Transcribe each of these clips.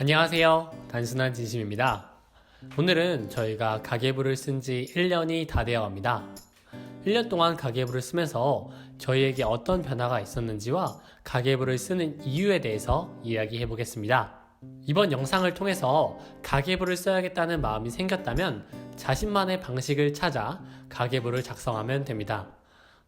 안녕하세요. 단순한 진심입니다. 오늘은 저희가 가계부를 쓴 지 1년이 다 되어 갑니다. 1년 동안 가계부를 쓰면서 저희에게 어떤 변화가 있었는지와 가계부를 쓰는 이유에 대해서 이야기해 보겠습니다. 이번 영상을 통해서 가계부를 써야겠다는 마음이 생겼다면 자신만의 방식을 찾아 가계부를 작성하면 됩니다.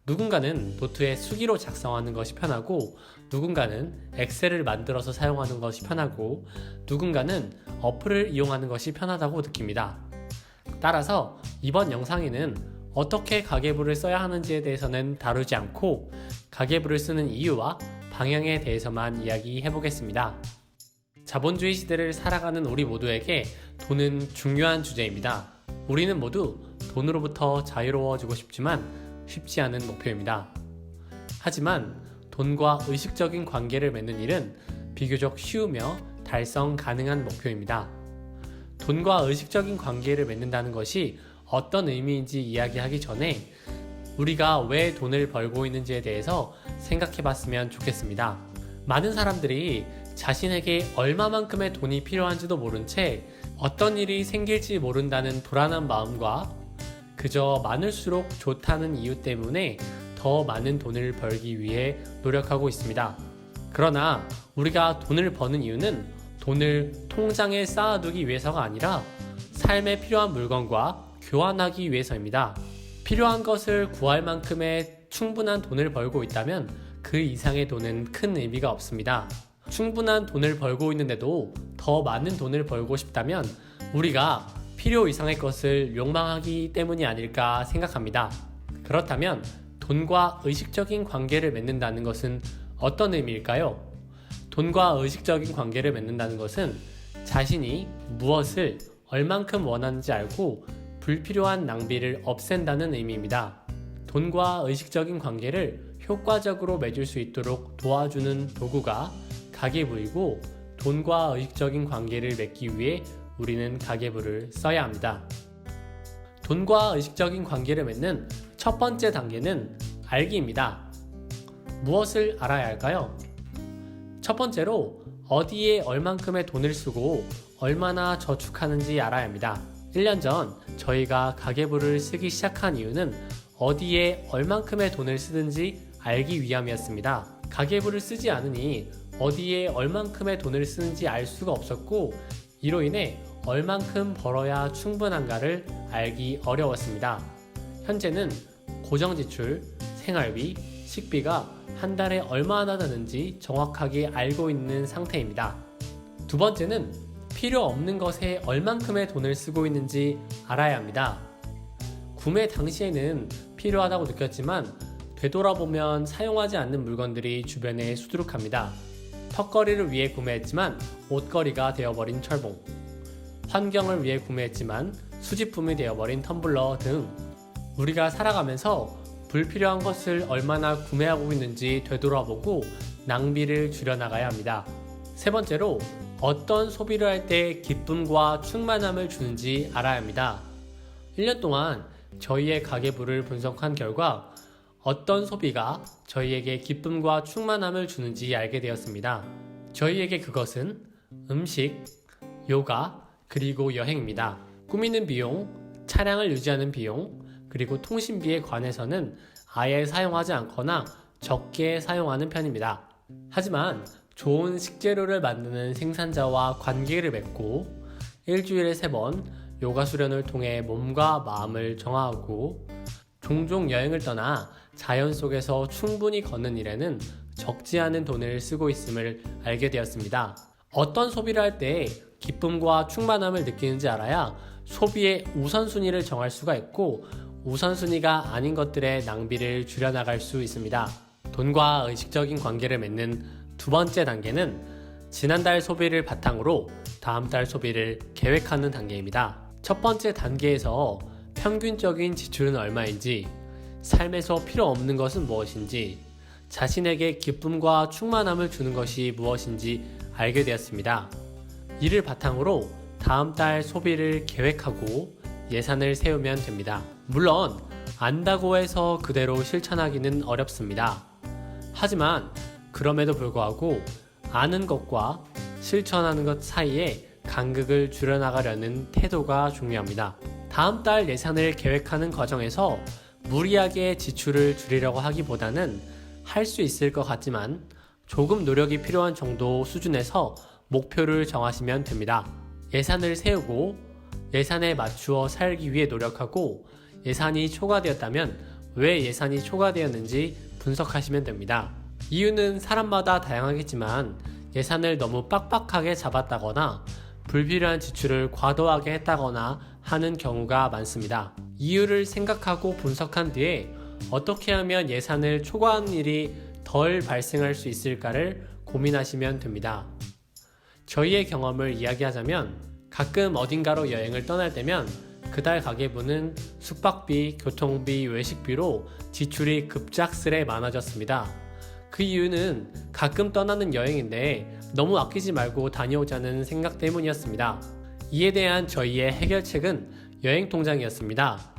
누군가는 노트에 수기로 작성하는 것이 편하고, 누군가는 엑셀을 만들어서 사용하는 것이 편하고, 누군가는 어플을 이용하는 것이 편하다고 느낍니다. 따라서 이번 영상에는 어떻게 가계부를 써야 하는지에 대해서는 다루지 않고 가계부를 쓰는 이유와 방향에 대해서만 이야기해 보겠습니다. 자본주의 시대를 살아가는 우리 모두에게 돈은 중요한 주제입니다. 우리는 모두 돈으로부터 자유로워지고 싶지만 쉽지 않은 목표입니다. 하지만 돈과 의식적인 관계를 맺는 일은 비교적 쉬우며 달성 가능한 목표입니다. 돈과 의식적인 관계를 맺는다는 것이 어떤 의미인지 이야기하기 전에 우리가 왜 돈을 벌고 있는지에 대해서 생각해 봤으면 좋겠습니다. 많은 사람들이 자신에게 얼마만큼의 돈이 필요한지도 모른 채 어떤 일이 생길지 모른다는 불안한 마음과 그저 많을수록 좋다는 이유 때문에 더 많은 돈을 벌기 위해 노력하고 있습니다. 그러나 우리가 돈을 버는 이유는 돈을 통장에 쌓아두기 위해서가 아니라 삶에 필요한 물건과 교환하기 위해서입니다. 필요한 것을 구할 만큼의 충분한 돈을 벌고 있다면 그 이상의 돈은 큰 의미가 없습니다. 충분한 돈을 벌고 있는데도 더 많은 돈을 벌고 싶다면 우리가 필요 이상의 것을 욕망하기 때문이 아닐까 생각합니다. 그렇다면 돈과 의식적인 관계를 맺는다는 것은 어떤 의미일까요? 돈과 의식적인 관계를 맺는다는 것은 자신이 무엇을 얼만큼 원하는지 알고 불필요한 낭비를 없앤다는 의미입니다. 돈과 의식적인 관계를 효과적으로 맺을 수 있도록 도와주는 도구가 가계부이고, 돈과 의식적인 관계를 맺기 위해 우리는 가계부를 써야 합니다. 돈과 의식적인 관계를 맺는 첫 번째 단계는 알기입니다. 무엇을 알아야 할까요? 첫 번째로 어디에 얼만큼의 돈을 쓰고 얼마나 저축하는지 알아야 합니다. 1년 전 저희가 가계부를 쓰기 시작한 이유는 어디에 얼만큼의 돈을 쓰든지 알기 위함이었습니다. 가계부를 쓰지 않으니 어디에 얼만큼의 돈을 쓰는지 알 수가 없었고, 이로 인해 얼만큼 벌어야 충분한가를 알기 어려웠습니다. 현재는 고정지출, 생활비, 식비가 한 달에 얼마나 드는지 정확하게 알고 있는 상태입니다. 두 번째는 필요 없는 것에 얼만큼의 돈을 쓰고 있는지 알아야 합니다. 구매 당시에는 필요하다고 느꼈지만 되돌아보면 사용하지 않는 물건들이 주변에 수두룩합니다. 턱걸이를 위해 구매했지만 옷걸이가 되어버린 철봉, 환경을 위해 구매했지만 수집품이 되어버린 텀블러 등 우리가 살아가면서 불필요한 것을 얼마나 구매하고 있는지 되돌아보고 낭비를 줄여나가야 합니다. 세 번째로 어떤 소비를 할 때 기쁨과 충만함을 주는지 알아야 합니다. 1년 동안 저희의 가계부를 분석한 결과 어떤 소비가 저희에게 기쁨과 충만함을 주는지 알게 되었습니다. 저희에게 그것은 음식, 요가, 그리고 여행입니다. 꾸미는 비용, 차량을 유지하는 비용, 그리고 통신비에 관해서는 아예 사용하지 않거나 적게 사용하는 편입니다. 하지만 좋은 식재료를 만드는 생산자와 관계를 맺고 일주일에 3번 요가 수련을 통해 몸과 마음을 정화하고 종종 여행을 떠나 자연 속에서 충분히 걷는 일에는 적지 않은 돈을 쓰고 있음을 알게 되었습니다. 어떤 소비를 할 때 기쁨과 충만함을 느끼는지 알아야 소비의 우선순위를 정할 수가 있고, 우선순위가 아닌 것들의 낭비를 줄여나갈 수 있습니다. 돈과 의식적인 관계를 맺는 두 번째 단계는 지난달 소비를 바탕으로 다음 달 소비를 계획하는 단계입니다. 첫 번째 단계에서 평균적인 지출은 얼마인지, 삶에서 필요 없는 것은 무엇인지, 자신에게 기쁨과 충만함을 주는 것이 무엇인지 알게 되었습니다. 이를 바탕으로 다음 달 소비를 계획하고 예산을 세우면 됩니다. 물론 안다고 해서 그대로 실천하기는 어렵습니다. 하지만 그럼에도 불구하고 아는 것과 실천하는 것 사이에 간극을 줄여나가려는 태도가 중요합니다. 다음 달 예산을 계획하는 과정에서 무리하게 지출을 줄이려고 하기보다는 할 수 있을 것 같지만 조금 노력이 필요한 정도 수준에서 목표를 정하시면 됩니다. 예산을 세우고 예산에 맞추어 살기 위해 노력하고 예산이 초과되었다면 왜 예산이 초과되었는지 분석하시면 됩니다. 이유는 사람마다 다양하겠지만 예산을 너무 빡빡하게 잡았다거나 불필요한 지출을 과도하게 했다거나 하는 경우가 많습니다. 이유를 생각하고 분석한 뒤에 어떻게 하면 예산을 초과하는 일이 덜 발생할 수 있을까를 고민하시면 됩니다. 저희의 경험을 이야기하자면 가끔 어딘가로 여행을 떠날 때면 그달 가계부는 숙박비, 교통비, 외식비로 지출이 급작스레 많아졌습니다. 그 이유는 가끔 떠나는 여행인데 너무 아끼지 말고 다녀오자는 생각 때문이었습니다. 이에 대한 저희의 해결책은 여행 통장이었습니다.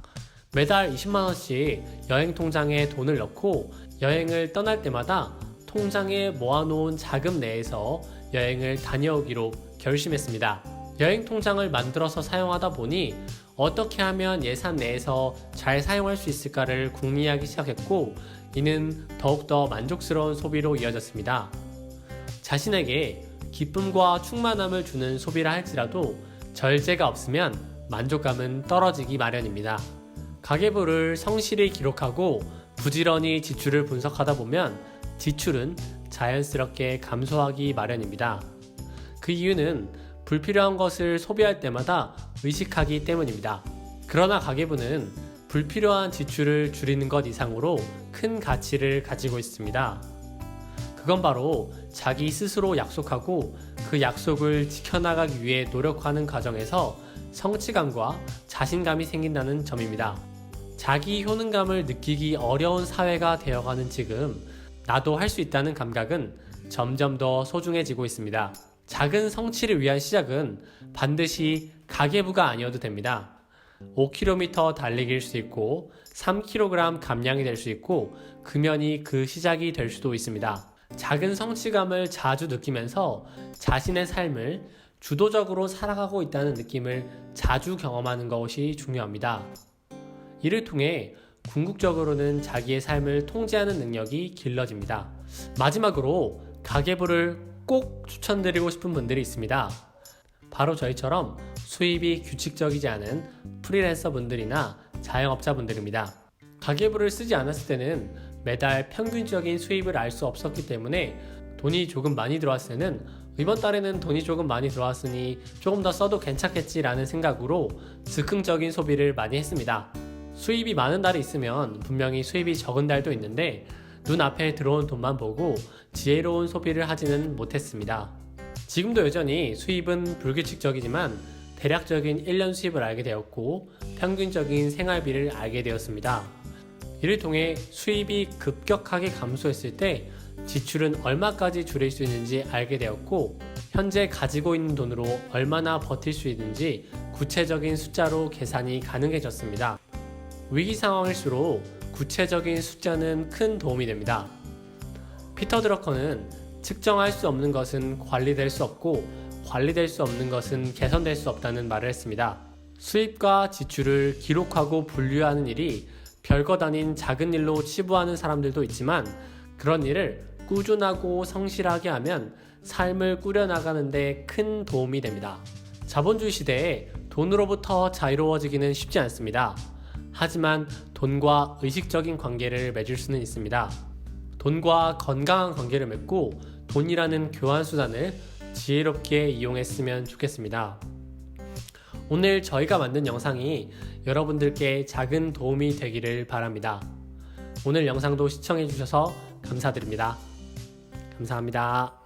매달 20만원씩 여행 통장에 돈을 넣고 여행을 떠날 때마다 통장에 모아놓은 자금 내에서 여행을 다녀오기로 결심했습니다. 여행 통장을 만들어서 사용하다 보니 어떻게 하면 예산 내에서 잘 사용할 수 있을까를 궁리하기 시작했고 이는 더욱더 만족스러운 소비로 이어졌습니다. 자신에게 기쁨과 충만함을 주는 소비라 할지라도 절제가 없으면 만족감은 떨어지기 마련입니다. 가계부를 성실히 기록하고 부지런히 지출을 분석하다 보면 지출은 자연스럽게 감소하기 마련입니다. 그 이유는 불필요한 것을 소비할 때마다 의식하기 때문입니다. 그러나 가계부는 불필요한 지출을 줄이는 것 이상으로 큰 가치를 가지고 있습니다. 그건 바로 자기 스스로 약속하고 그 약속을 지켜나가기 위해 노력하는 과정에서 성취감과 자신감이 생긴다는 점입니다. 자기 효능감을 느끼기 어려운 사회가 되어가는 지금 나도 할 수 있다는 감각은 점점 더 소중해지고 있습니다. 작은 성취를 위한 시작은 반드시 가계부가 아니어도 됩니다. 5km 달리기일 수 있고 3kg 감량이 될 수 있고 금연이 그 시작이 될 수도 있습니다. 작은 성취감을 자주 느끼면서 자신의 삶을 주도적으로 살아가고 있다는 느낌을 자주 경험하는 것이 중요합니다. 이를 통해 궁극적으로는 자기의 삶을 통제하는 능력이 길러집니다. 마지막으로 가계부를 꼭 추천드리고 싶은 분들이 있습니다. 바로 저희처럼 수입이 규칙적이지 않은 프리랜서 분들이나 자영업자 분들입니다. 가계부를 쓰지 않았을 때는 매달 평균적인 수입을 알 수 없었기 때문에 돈이 조금 많이 들어왔을 때는 이번 달에는 돈이 조금 많이 들어왔으니 조금 더 써도 괜찮겠지라는 생각으로 즉흥적인 소비를 많이 했습니다. 수입이 많은 달이 있으면 분명히 수입이 적은 달도 있는데 눈앞에 들어온 돈만 보고 지혜로운 소비를 하지는 못했습니다. 지금도 여전히 수입은 불규칙적이지만 대략적인 1년 수입을 알게 되었고 평균적인 생활비를 알게 되었습니다. 이를 통해 수입이 급격하게 감소했을 때 지출은 얼마까지 줄일 수 있는지 알게 되었고 현재 가지고 있는 돈으로 얼마나 버틸 수 있는지 구체적인 숫자로 계산이 가능해졌습니다. 위기 상황일수록 구체적인 숫자는 큰 도움이 됩니다. 피터 드러커는 측정할 수 없는 것은 관리될 수 없고 관리될 수 없는 것은 개선될 수 없다는 말을 했습니다. 수입과 지출을 기록하고 분류하는 일이 별것 아닌 작은 일로 치부하는 사람들도 있지만 그런 일을 꾸준하고 성실하게 하면 삶을 꾸려나가는 데 큰 도움이 됩니다. 자본주의 시대에 돈으로부터 자유로워지기는 쉽지 않습니다. 하지만 돈과 의식적인 관계를 맺을 수는 있습니다. 돈과 건강한 관계를 맺고 돈이라는 교환 수단을 지혜롭게 이용했으면 좋겠습니다. 오늘 저희가 만든 영상이 여러분들께 작은 도움이 되기를 바랍니다. 오늘 영상도 시청해주셔서 감사드립니다. 감사합니다.